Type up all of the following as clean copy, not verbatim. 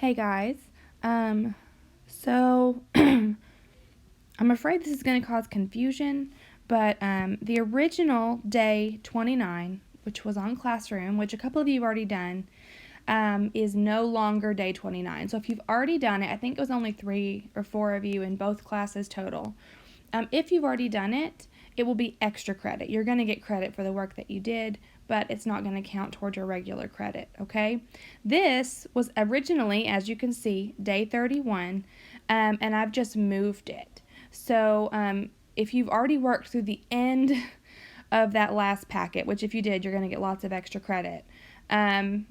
Hey guys, so I'm afraid this is going to cause confusion, but the original day 29, which was on Classroom, which a couple of you have already done, is no longer day 29. So if you've already done it, I think it was only 3 or 4 of you in both classes total. If you've already done it, it will be extra credit. You're going to get credit for the work that you did, but it's not going to count towards your regular credit, okay? This was originally, as you can see, day 31, and I've just moved it. So if you've already worked through the end of that last packet, which if you did, you're going to get lots of extra credit. I'm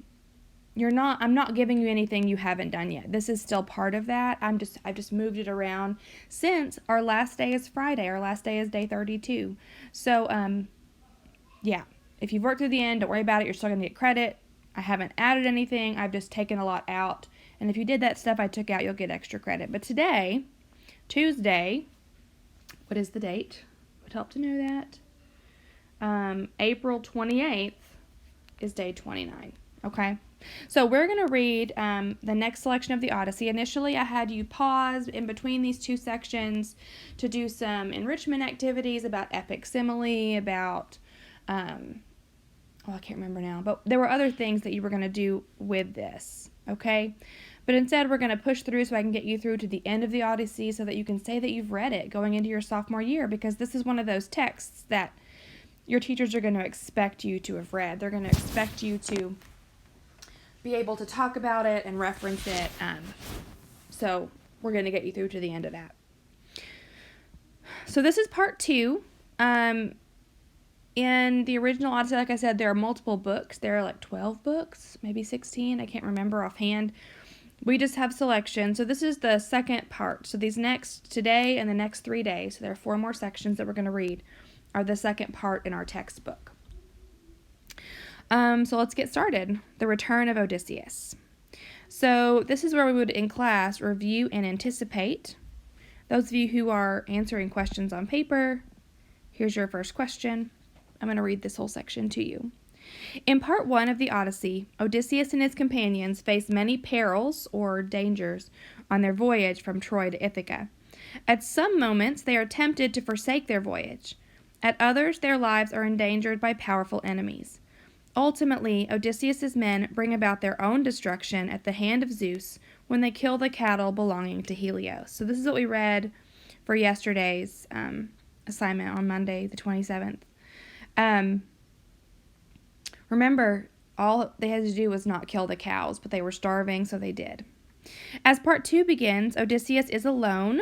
not giving you anything you haven't done yet. This is still part of that. I've just moved it around since our last day is Friday. Our last day is day 32. So, yeah. If you've worked through the end, don't worry about it. You're still going to get credit. I haven't added anything. I've just taken a lot out. And if you did that stuff I took out, you'll get extra credit. But today, Tuesday, what is the date? Would help to know that. April 28th is day 29. Okay? So we're going to read the next selection of the Odyssey. Initially, I had you pause in between these two sections to do some enrichment activities about epic simile, about, I can't remember now, but there were other things that you were going to do with this, okay? But instead, we're going to push through so I can get you through to the end of the Odyssey so that you can say that you've read it going into your sophomore year, because this is one of those texts that your teachers are going to expect you to have read. They're going to expect you to be able to talk about it and reference it. So we're going to get you through to the end of that. So this is part 2. In the original Odyssey, like I said, there are multiple books. There are like 12 books, maybe 16. I can't remember offhand. We just have selections. So this is the second part. So these today and the next 3 days, so there are 4 more sections that we're going to read, are the second part in our textbook. So let's get started. The Return of Odysseus. So this is where we would, in class, review and anticipate. Those of you who are answering questions on paper, here's your first question. I'm going to read this whole section to you. In part 1 of the Odyssey, Odysseus and his companions face many perils or dangers on their voyage from Troy to Ithaca. At some moments, they are tempted to forsake their voyage. At others, their lives are endangered by powerful enemies. Ultimately, Odysseus's men bring about their own destruction at the hand of Zeus when they kill the cattle belonging to Helios. So this is what we read for yesterday's assignment on Monday, the 27th. Remember, all they had to do was not kill the cows, but they were starving, so they did. As part 2 begins, Odysseus is alone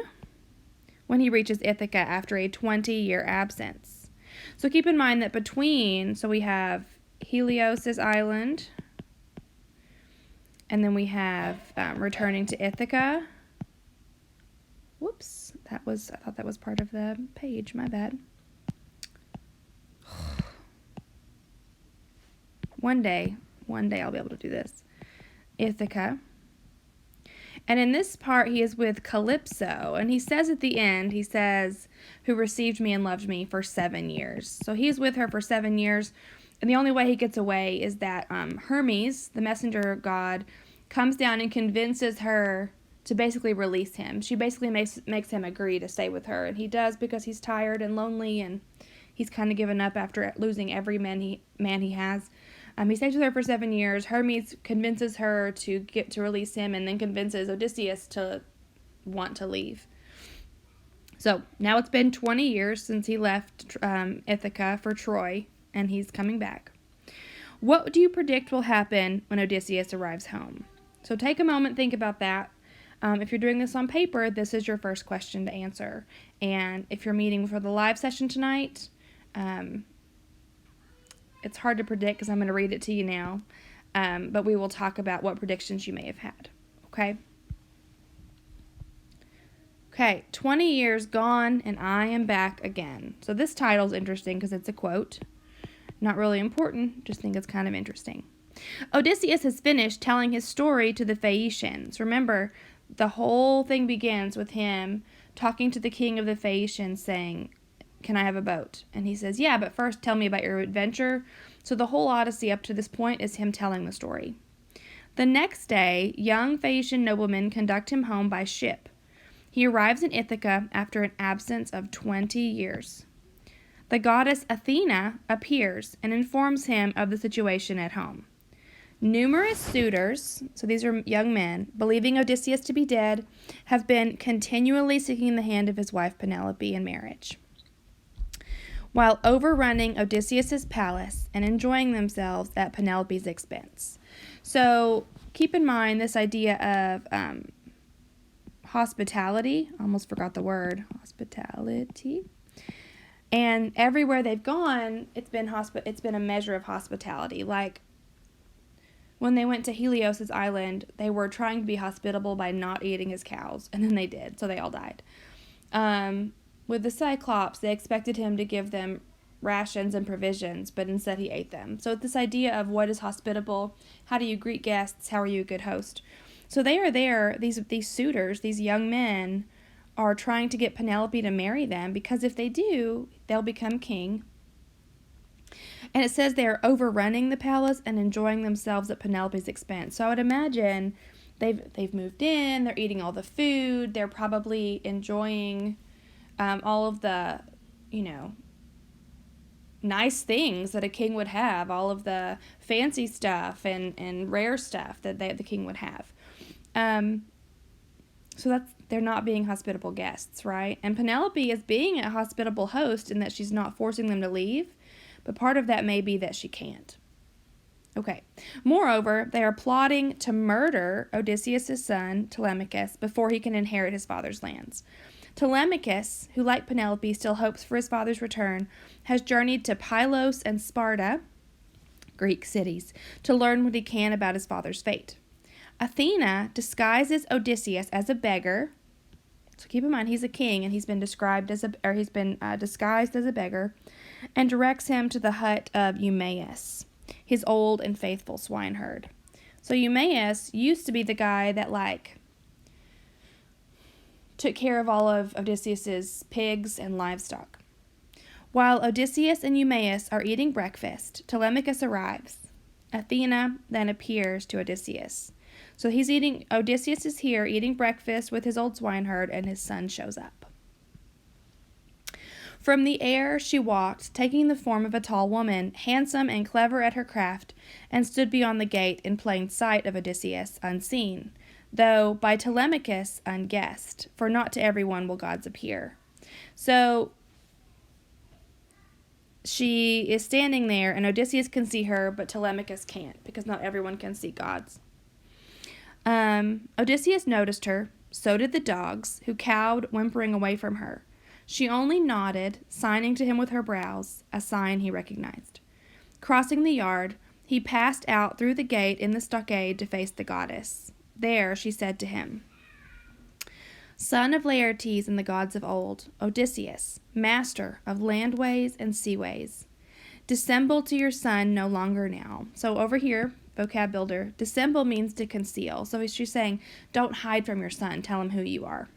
when he reaches Ithaca after a 20-year absence. So keep in mind that so we have Helios' island, and then we have returning to Ithaca. Whoops, I thought that was part of the page, my bad. One day I'll be able to do this. Ithaca. And in this part, he is with Calypso, and he says at the end, who received me and loved me for 7 years. So he's with her for 7 years, and the only way he gets away is that Hermes, the messenger god, comes down and convinces her to basically release him. She basically makes him agree to stay with her, and he does because he's tired and lonely, and he's kind of given up after losing every man he has. He stays with her for 7 years. Hermes convinces her to release him, and then convinces Odysseus to want to leave. So now it's been 20 years since he left Ithaca for Troy, and he's coming back. What do you predict will happen when Odysseus arrives home? So take a moment, think about that. If you're doing this on paper, this is your first question to answer. And if you're meeting for the live session tonight, it's hard to predict because I'm going to read it to you now, but we will talk about what predictions you may have had, okay? Okay, 20 years gone, and I am back again. So this title's interesting because it's a quote. Not really important, just think it's kind of interesting. Odysseus has finished telling his story to the Phaeacians. Remember, the whole thing begins with him talking to the king of the Phaeacians saying, "Can I have a boat?" And he says, "Yeah, but first tell me about your adventure." So the whole Odyssey up to this point is him telling the story. The next day, young Phaeacian noblemen conduct him home by ship. He arrives in Ithaca after an absence of 20 years. The goddess Athena appears and informs him of the situation at home. Numerous suitors, so these are young men, believing Odysseus to be dead, have been continually seeking the hand of his wife Penelope in marriage, while overrunning Odysseus's palace and enjoying themselves at Penelope's expense. So keep in mind this idea of hospitality. Almost forgot the word. Hospitality. And everywhere they've gone, it's been a measure of hospitality. Like when they went to Helios's island, they were trying to be hospitable by not eating his cows, and then they did, so they all died. With the Cyclops, they expected him to give them rations and provisions, but instead he ate them. So this idea of what is hospitable, how do you greet guests, how are you a good host? So they are there, these suitors, these young men, are trying to get Penelope to marry them, because if they do, they'll become king. And it says they're overrunning the palace and enjoying themselves at Penelope's expense. So I would imagine they've moved in, they're eating all the food, they're probably enjoying all of the, nice things that a king would have, all of the fancy stuff and rare stuff that the king would have. So they're not being hospitable guests, right? And Penelope is being a hospitable host in that she's not forcing them to leave, but part of that may be that she can't. Okay. Moreover, they are plotting to murder Odysseus' son, Telemachus, before he can inherit his father's lands. Telemachus, who like Penelope still hopes for his father's return, has journeyed to Pylos and Sparta, Greek cities, to learn what he can about his father's fate. Athena disguises Odysseus as a beggar. So keep in mind he's a king and he's been disguised as a beggar, and directs him to the hut of Eumaeus, his old and faithful swineherd. So Eumaeus used to be the guy that took care of all of Odysseus's pigs and livestock. While Odysseus and Eumaeus are eating breakfast, Telemachus arrives. Athena then appears to Odysseus. So Odysseus is here eating breakfast with his old swineherd, and his son shows up. From the air she walked, taking the form of a tall woman, handsome and clever at her craft, and stood beyond the gate in plain sight of Odysseus, unseen, though by Telemachus unguessed, for not to everyone will gods appear. So she is standing there, and Odysseus can see her, but Telemachus can't, because not everyone can see gods. Odysseus noticed her, so did the dogs, who cowed, whimpering away from her. She only nodded, signing to him with her brows, a sign he recognized. Crossing the yard, he passed out through the gate in the stockade to face the goddess. There she said to him, "Son of Laertes and the gods of old, Odysseus, master of landways and seaways, dissemble to your son no longer now." So over here, vocab builder, dissemble means to conceal. So she's saying, don't hide from your son. Tell him who you are.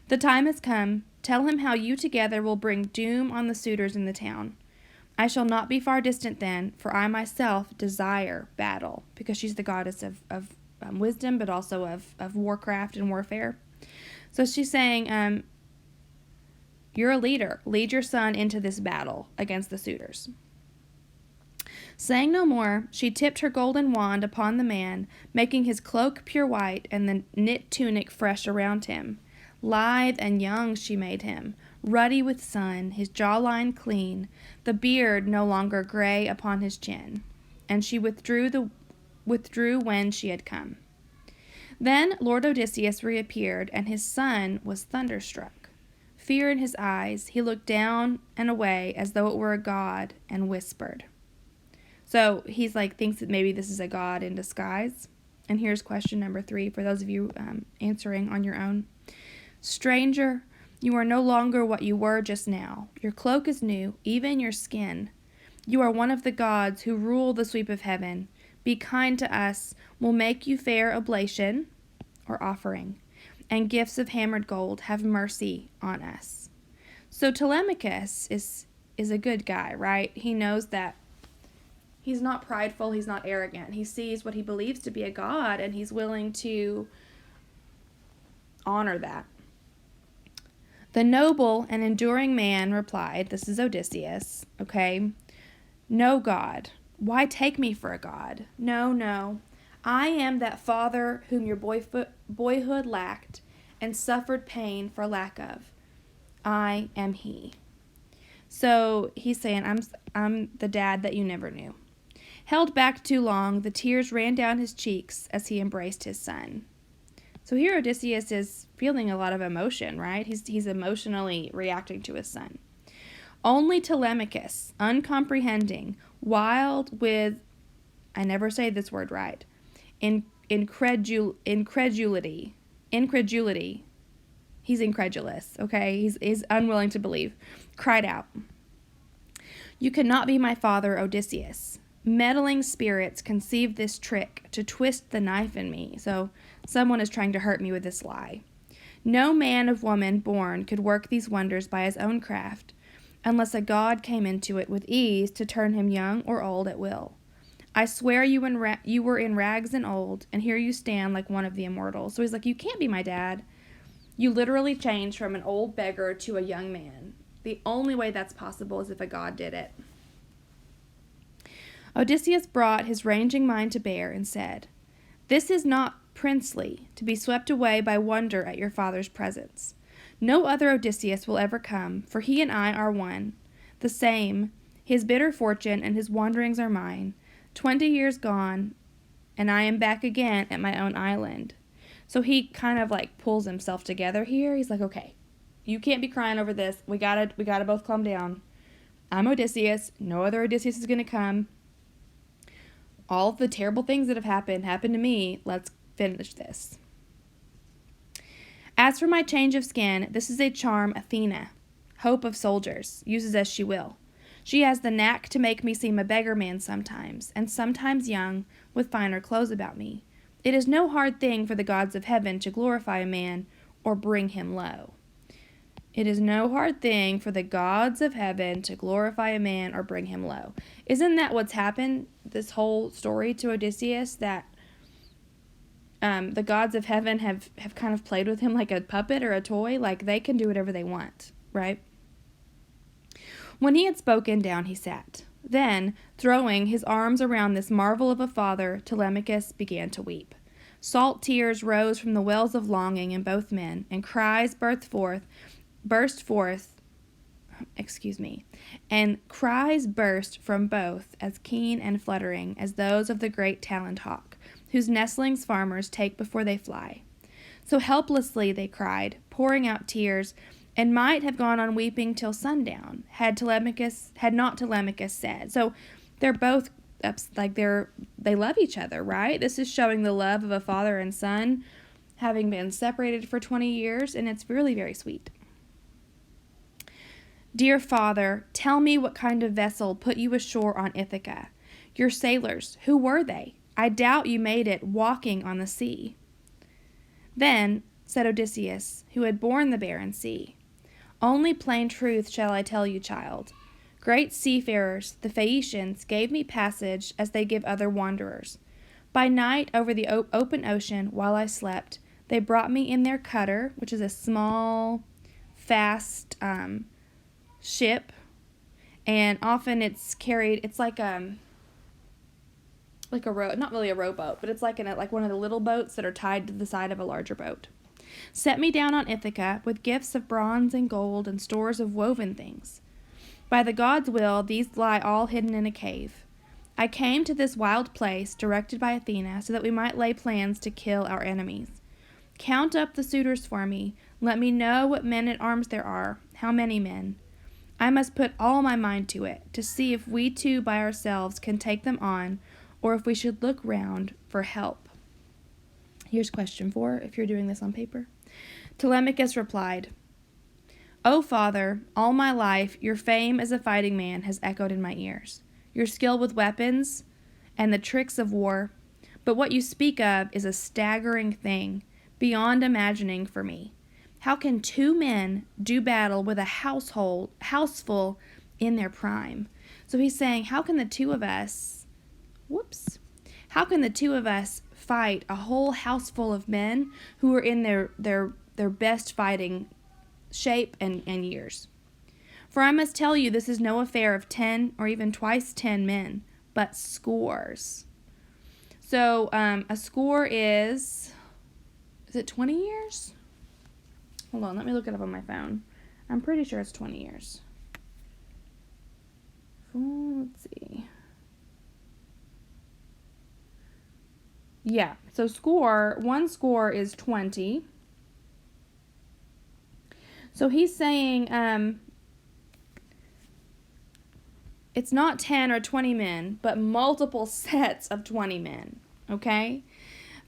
The time has come. Tell him how you together will bring doom on the suitors in the town. I shall not be far distant then, for I myself desire battle, because she's the goddess of wisdom, but also of warcraft and warfare. So she's saying, you're a leader. Lead your son into this battle against the suitors. Saying no more, she tipped her golden wand upon the man, making his cloak pure white and the knit tunic fresh around him. Lithe and young she made him, ruddy with sun, his jawline clean, the beard no longer gray upon his chin. And she withdrew when she had come. Then Lord Odysseus reappeared, and his son was thunderstruck. Fear in his eyes, he looked down and away as though it were a god, and whispered. So he's thinks that maybe this is a god in disguise. And here's question number 3 for those of you answering on your own. Stranger, you are no longer what you were just now. Your cloak is new, even your skin. You are one of the gods who rule the sweep of heaven. Be kind to us. We'll make you fair oblation, or offering, and gifts of hammered gold. Have mercy on us. So Telemachus is a good guy, right? He knows that He's not prideful. He's not arrogant. He sees what he believes to be a god, and he's willing to honor that. The noble and enduring man replied, this is Odysseus, okay? No, God. Why take me for a god? No, no. I am that father whom your boyhood lacked and suffered pain for lack of. I am he. So he's saying, I'm the dad that you never knew. Held back too long, the tears ran down his cheeks as he embraced his son. So here Odysseus is feeling a lot of emotion, right? He's emotionally reacting to his son. Only Telemachus, uncomprehending, wild with, I never say this word right, incredulity. He's incredulous, okay? He's unwilling to believe. Cried out, "You cannot be my father, Odysseus. Meddling spirits conceived this trick to twist the knife in me." So someone is trying to hurt me with this lie. "No man of woman born could work these wonders by his own craft, unless a god came into it with ease to turn him young or old at will. I swear you were in rags and old, and here you stand like one of the immortals." So he's like, you can't be my dad. You literally changed from an old beggar to a young man. The only way that's possible is if a god did it. Odysseus brought his ranging mind to bear and said, "This is not princely, to be swept away by wonder at your father's presence. No other Odysseus will ever come, for he and I are one, the same. His bitter fortune and his wanderings are mine. 20 years gone, and I am back again at my own island." So he kind of like pulls himself together here. He's like, okay, you can't be crying over this. We gotta both calm down. I'm Odysseus. No other Odysseus is gonna come. All of the terrible things that have happened to me. Let's finish this. "As for my change of skin, this is a charm Athena, hope of soldiers, uses as she will. She has the knack to make me seem a beggar man sometimes, and sometimes young, with finer clothes about me. It is no hard thing for the gods of heaven to glorify a man or bring him low." It is no hard thing for the gods of heaven to glorify a man or bring him low. Isn't that what's happened, this whole story to Odysseus, that the gods of heaven have kind of played with him like a puppet or a toy? Like, they can do whatever they want, right? When he had spoken, down he sat. Then, throwing his arms around this marvel of a father, Telemachus began to weep. Salt tears rose from the wells of longing in both men, and cries burst forth, and cries burst from both as keen and fluttering as those of the great taloned hawk, whose nestlings farmers take before they fly. So helplessly they cried, pouring out tears, and might have gone on weeping till sundown, had not Telemachus said. So they're both like they love each other, right? This is showing the love of a father and son, having been separated for 20 years, and it's really very sweet. "Dear father, tell me what kind of vessel put you ashore on Ithaca. Your sailors, who were they? I doubt you made it walking on the sea." Then said Odysseus, who had borne the barren sea, "Only plain truth shall I tell you, child. Great seafarers, the Phaeacians, gave me passage as they give other wanderers. By night over the open ocean, while I slept, they brought me in their cutter," which is a small, fast ship, and often it's carried. It's like a not really a rowboat, but it's like one of the little boats that are tied to the side of a larger boat. "Set me down on Ithaca with gifts of bronze and gold and stores of woven things. By the gods' will, these lie all hidden in a cave. I came to this wild place, directed by Athena, so that we might lay plans to kill our enemies. Count up the suitors for me. Let me know what men at arms there are, how many men. I must put all my mind to it, to see if we two by ourselves can take them on, or if we should look round for help." Here's question 4, if you're doing this on paper. Telemachus replied, "O father, all my life your fame as a fighting man has echoed in my ears, your skill with weapons and the tricks of war, but what you speak of is a staggering thing, beyond imagining for me. How can 2 men do battle with a houseful in their prime?" So he's saying, how can the 2 of us Whoops. How can the two of us fight a whole house full of men who are in their best fighting shape and years? For I must tell you, this is no affair of 10 or even twice 10 men, but scores. So a score is it 20 years? Hold on, let me look it up on my phone. I'm pretty sure it's 20 years. Let's see. Yeah, so one score is 20. So he's saying it's not 10 or 20 men, but multiple sets of 20 men, okay?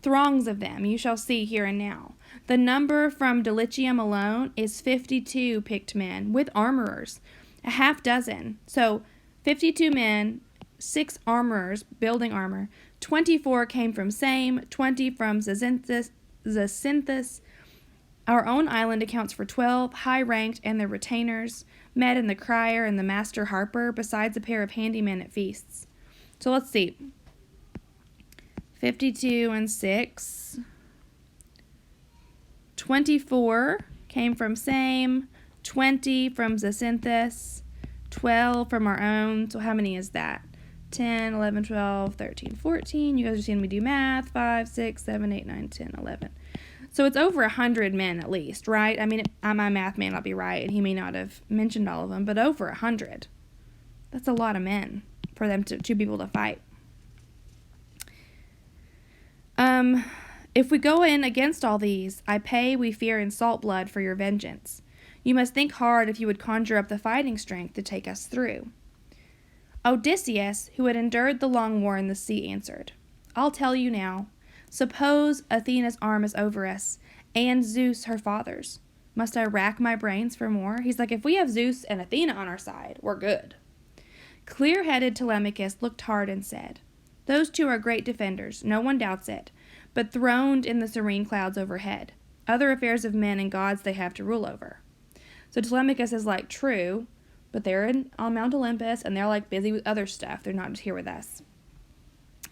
Throngs of them, you shall see here and now. The number from Dulichium alone is 52 picked men with armorers, a half dozen. So 52 men, 6 armorers, building armor. 24 came from Same, 20 from Zacynthus. Our own island accounts for 12, high-ranked and their retainers, Med and the crier and the master harper, besides a pair of handymen at feasts. So let's see. 52 and 6. 24 came from Same, 20 from Zacynthus, 12 from our own. So how many is that? 10, 11, 12, 13, 14. You guys are seeing me do math. 5, 6, 7, 8, 9, 10, 11. So it's over 100 men at least, right? I mean, my math may not be right, and he may not have mentioned all of them, but over 100. That's a lot of men for them to be able to fight. If we go in against all these, I pay, we fear, and salt blood for your vengeance. You must think hard if you would conjure up the fighting strength to take us through. Odysseus, who had endured the long war in the sea, answered, I'll tell you now. Suppose Athena's arm is over us, and Zeus her father's. Must I rack my brains for more? He's like, if we have Zeus and Athena on our side, we're good. Clear-headed Telemachus looked hard and said, Those two are great defenders, no one doubts it, but throned in the serene clouds overhead. Other affairs of men and gods they have to rule over. So Telemachus is like, true, but they're on Mount Olympus, and they're like busy with other stuff. They're not just here with us.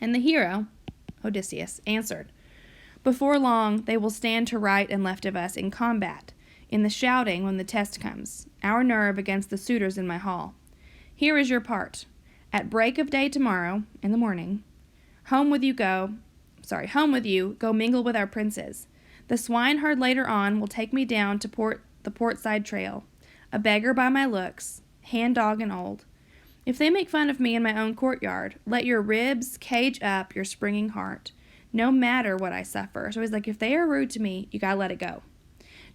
And the hero, Odysseus, answered, Before long they will stand to right and left of us in combat, in the shouting when the test comes, our nerve against the suitors in my hall. Here is your part. At break of day tomorrow, in the morning, home with you, go mingle with our princes. The swineherd later on will take me down to the portside trail, a beggar by my looks, hand, dog, and old. If they make fun of me in my own courtyard, let your ribs cage up your springing heart, no matter what I suffer. So he's like, if they are rude to me, you gotta let it go.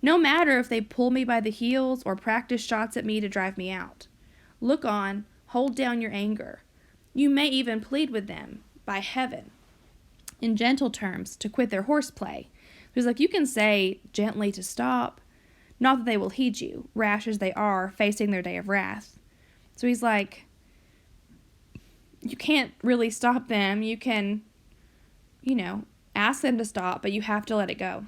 No matter if they pull me by the heels or practice shots at me to drive me out. Look on, hold down your anger. You may even plead with them, by heaven, in gentle terms, to quit their horseplay. He's like, you can say gently to stop, not that they will heed you, rash as they are, facing their day of wrath. So he's like, you can't really stop them. You can, ask them to stop, but you have to let it go.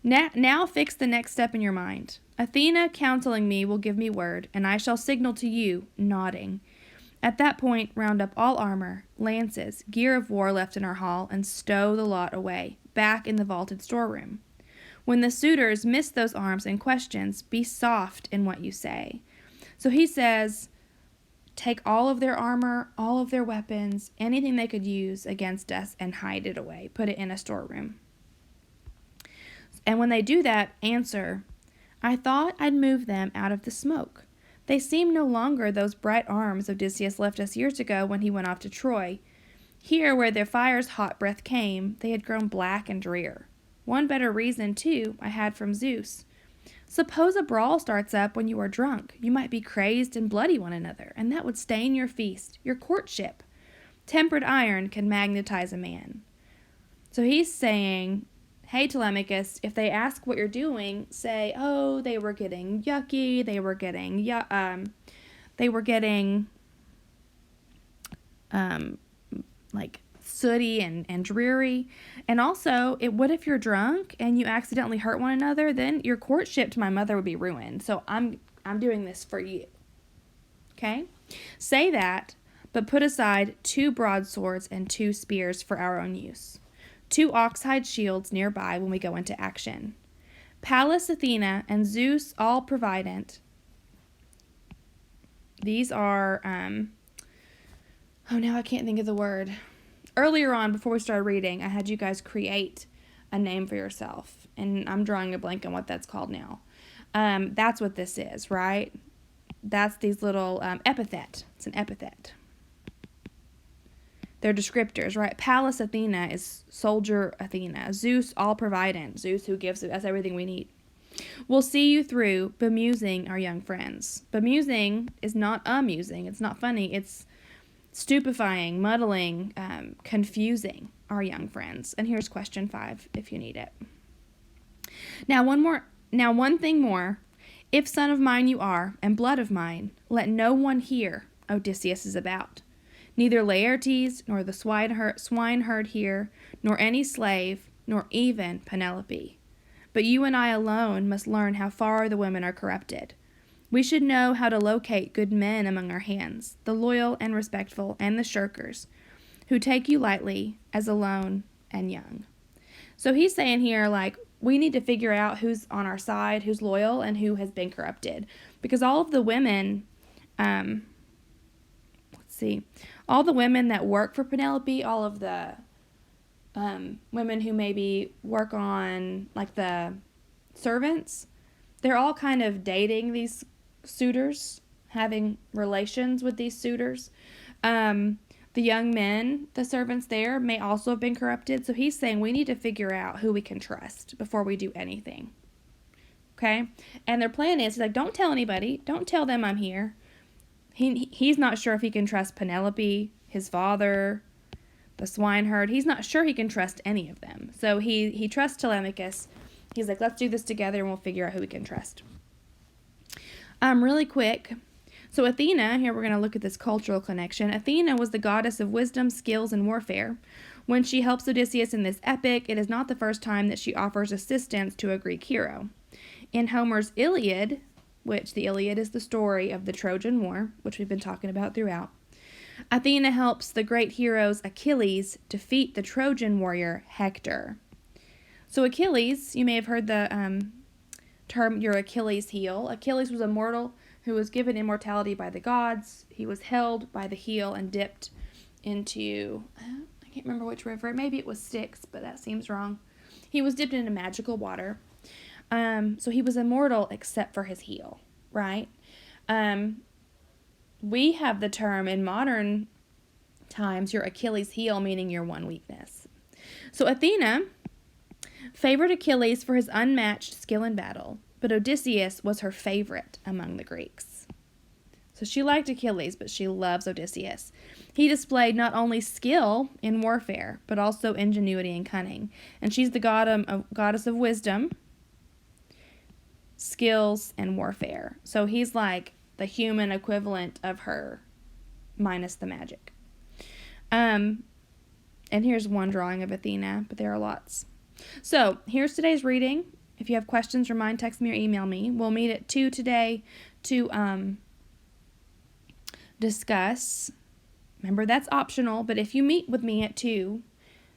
Now fix the next step in your mind. Athena counseling me will give me word, and I shall signal to you, nodding. At that point, round up all armor, lances, gear of war left in our hall, and stow the lot away, back in the vaulted storeroom. When the suitors miss those arms and questions, be soft in what you say. So he says, take all of their armor, all of their weapons, anything they could use against us, and hide it away. Put it in a storeroom. And when they do that, answer, I thought I'd move them out of the smoke. They seem no longer those bright arms Odysseus left us years ago when he went off to Troy. Here, where their fire's hot breath came, they had grown black and drear. One better reason, too, I had from Zeus. Suppose a brawl starts up when you are drunk. You might be crazed and bloody one another, and that would stain your feast, your courtship. Tempered iron can magnetize a man. So he's saying, hey, Telemachus, if they ask what you're doing, say, oh, they were getting yucky, they were getting like sooty and dreary. And also, what if you're drunk and you accidentally hurt one another? Then your courtship to my mother would be ruined. So I'm doing this for you. Okay? Say that, but put aside 2 broadswords and 2 spears for our own use. 2 oxhide shields nearby when we go into action. Pallas Athena and Zeus all provident. These are, now I can't think of the word. Earlier on, before we started reading, I had you guys create a name for yourself, and I'm drawing a blank on what that's called now. That's what this is, right? That's these little epithet. It's an epithet. They're descriptors, right? Pallas Athena is soldier Athena. Zeus, all provident. Zeus who gives us everything we need. We'll see you through bemusing our young friends. Bemusing is not amusing. It's not funny. It's stupefying, muddling, confusing our young friends. And here's question 5 if you need it. Now one thing more. If son of mine you are, and blood of mine, let no one hear Odysseus is about. Neither Laertes, nor the swineherd here, nor any slave, nor even Penelope. But you and I alone must learn how far the women are corrupted. We should know how to locate good men among our hands, the loyal and respectful, and the shirkers, who take you lightly as alone and young. So he's saying here, like, we need to figure out who's on our side, who's loyal, and who has been corrupted. Because all of the women, all the women that work for Penelope, all of the women who maybe work on, like, the servants, they're all kind of dating these suitors, having relations with these suitors. The young men, the servants there, may also have been corrupted. So he's saying we need to figure out who we can trust before we do anything. Okay? And their plan is, he's like, don't tell anybody. Don't tell them I'm here. He's not sure if he can trust Penelope, his father, the swineherd. He's not sure he can trust any of them. So he trusts Telemachus. He's like, let's do this together and we'll figure out who we can trust. Really quick. So Athena, here we're going to look at this cultural connection. Athena was the goddess of wisdom, skills, and warfare. When she helps Odysseus in this epic, it is not the first time that she offers assistance to a Greek hero. In Homer's Iliad, which the Iliad is the story of the Trojan War, which we've been talking about throughout, Athena helps the great heroes Achilles defeat the Trojan warrior Hector. So Achilles, you may have heard the term your Achilles heel. Achilles was a mortal who was given immortality by the gods. He was held by the heel and dipped into, I can't remember which river. Maybe it was Styx, but that seems wrong. He was dipped into magical water. So he was immortal except for his heel, right? We have the term in modern times, your Achilles heel, meaning your one weakness. So Athena favored Achilles for his unmatched skill in battle, but Odysseus was her favorite among the Greeks. So she liked Achilles, but she loves Odysseus. He displayed not only skill in warfare, but also ingenuity and cunning. And she's the goddess of wisdom, skills, and warfare. So he's like the human equivalent of her, minus the magic. And here's one drawing of Athena, but there are lots. So here's today's reading. If you have questions, remind, text me, or email me. We'll meet at 2 today to discuss. Remember, that's optional, but if you meet with me at 2,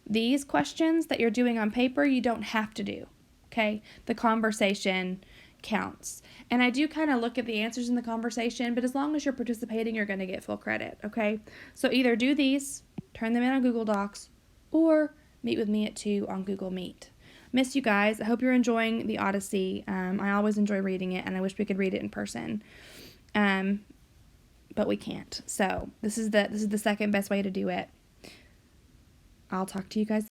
these questions that you're doing on paper, you don't have to do, okay? The conversation counts. And I do kind of look at the answers in the conversation, but as long as you're participating, you're going to get full credit, okay? So either do these, turn them in on Google Docs, or meet with me at 2 on Google Meet. Miss you guys. I hope you're enjoying the Odyssey. I always enjoy reading it, and I wish we could read it in person. But we can't. So this is the second best way to do it. I'll talk to you guys